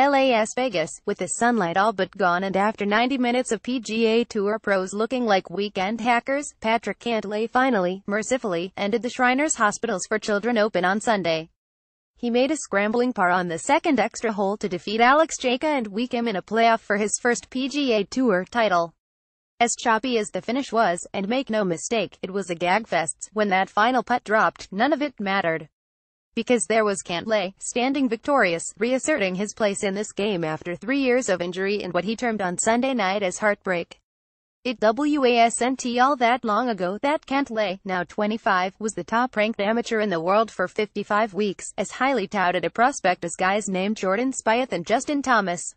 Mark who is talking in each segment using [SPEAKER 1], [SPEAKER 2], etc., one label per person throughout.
[SPEAKER 1] Las Vegas, with the sunlight all but gone and after 90 minutes of PGA Tour pros looking like weekend hackers, Patrick Cantlay finally, mercifully, ended the Shriners Hospitals for Children Open on Sunday. He made a scrambling par on the second extra hole to defeat Alex Cejka and weeken in a playoff for his first PGA Tour title. As choppy as the finish was, and make no mistake, it was a gagfest, when that final putt dropped, none of it mattered. Because there was Cantlay, standing victorious, reasserting his place in this game after 3 years of injury and what he termed on Sunday night as heartbreak. It wasn't all that long ago that Cantlay, now 25, was the top-ranked amateur in the world for 55 weeks, as highly touted a prospect as guys named Jordan Spieth and Justin Thomas.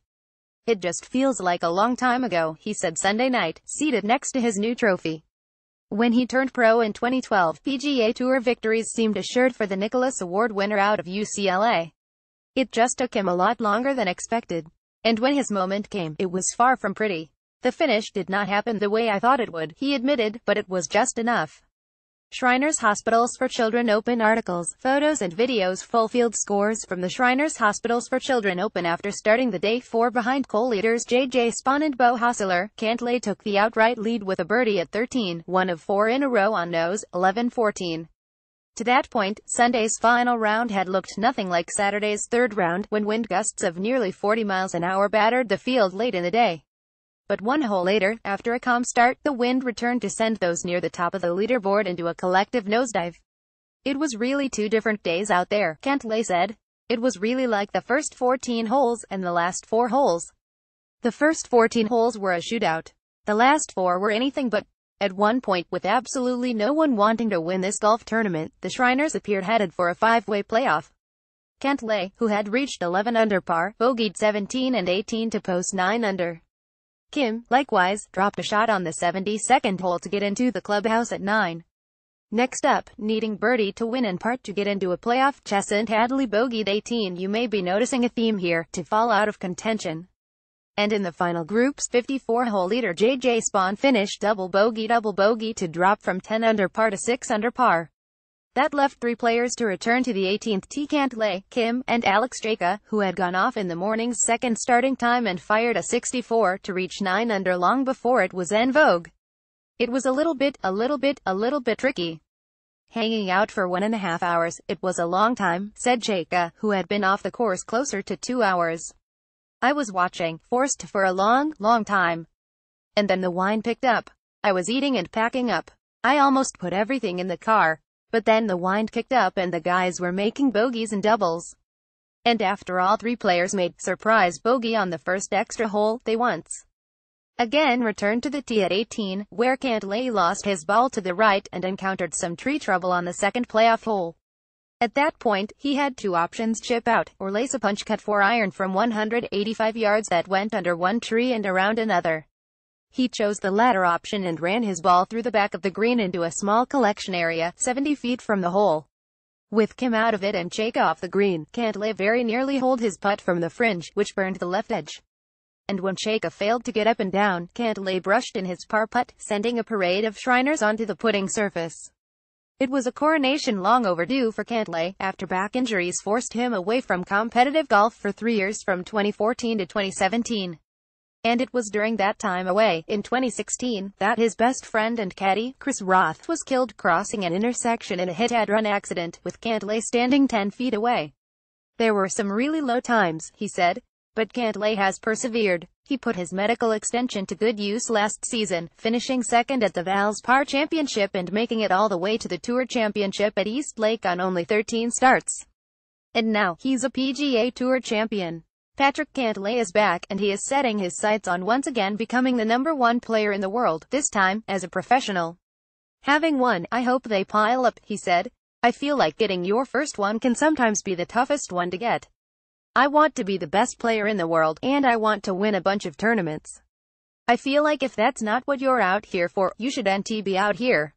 [SPEAKER 1] "It just feels like a long time ago," he said Sunday night, seated next to his new trophy. When he turned pro in 2012, PGA Tour victories seemed assured for the Nicholas Award winner out of UCLA. It just took him a lot longer than expected. And when his moment came, it was far from pretty. "The finish did not happen the way I thought it would," he admitted, "but it was just enough." Shriners Hospitals for Children Open articles, photos and videos. Full field scores from the Shriners Hospitals for Children Open after starting the day 4 behind co-leaders J.J. Spaun and Beau Hossler. Cantlay took the outright lead with a birdie at 13, one of 4 in a row on nose, 11-14. To that point, Sunday's final round had looked nothing like Saturday's third round, when wind gusts of nearly 40 miles an hour battered the field late in the day. But one hole later, after a calm start, the wind returned to send those near the top of the leaderboard into a collective nosedive. "It was really 2 different days out there," Cantlay said. "It was really like the first 14 holes, and the last 4 holes. The first 14 holes were a shootout. The last 4 were anything but." At one point, with absolutely no one wanting to win this golf tournament, the Shriners appeared headed for a 5-way playoff. Cantlay, who had reached 11 under par, bogeyed 17 and 18 to post 9 under. Kim, likewise, dropped a shot on the 72nd hole to get into the clubhouse at 9. Next up, needing birdie to win and part to get into a playoff, Chesson Hadley bogeyed 18. You may be noticing a theme here, to fall out of contention. And in the final group's 54-hole leader J.J. Spaun finished double bogey to drop from 10 under par to 6 under par. That left 3 players to return to the 18th tee: Cantlay, Kim, and Alex Cejka, who had gone off in the morning's second starting time and fired a 64 to reach 9 under long before it was en vogue. "It was a little bit tricky. Hanging out for 1.5 hours, it was a long time," said Cejka, who had been off the course closer to 2 hours. "I was watching, forced for a long time. And then the wine picked up. I was eating and packing up. I almost put everything in the car. But then the wind kicked up and the guys were making bogeys and doubles. And after all 3 players made surprise bogey on the first extra hole, they once again returned to the tee at 18, where Cantlay lost his ball to the right and encountered some tree trouble on the second playoff hole. At that point, he had 2 options: chip out, or lace a punch-cut 4-iron from 185 yards that went under one tree and around another. He chose the latter option and ran his ball through the back of the green into a small collection area, 70 feet from the hole. With Kim out of it and Cejka off the green, Cantlay very nearly holed his putt from the fringe, which burned the left edge. And when Cejka failed to get up and down, Cantlay brushed in his par putt, sending a parade of Shriners onto the putting surface. It was a coronation long overdue for Cantlay, after back injuries forced him away from competitive golf for 3 years from 2014 to 2017. And it was during that time away, in 2016, that his best friend and caddy, Chris Roth, was killed crossing an intersection in a hit-and-run accident, with Cantlay standing 10 feet away. "There were some really low times," he said. But Cantlay has persevered. He put his medical extension to good use last season, finishing second at the Valspar Championship and making it all the way to the Tour Championship at East Lake on only 13 starts. And now, he's a PGA Tour champion. Patrick Cantlay is back, and he is setting his sights on once again becoming the #1 player in the world, this time, as a professional. "Having won, I hope they pile up," he said. "I feel like getting your first one can sometimes be the toughest one to get. I want to be the best player in the world, and I want to win a bunch of tournaments. I feel like if that's not what you're out here for, you shouldn't be out here."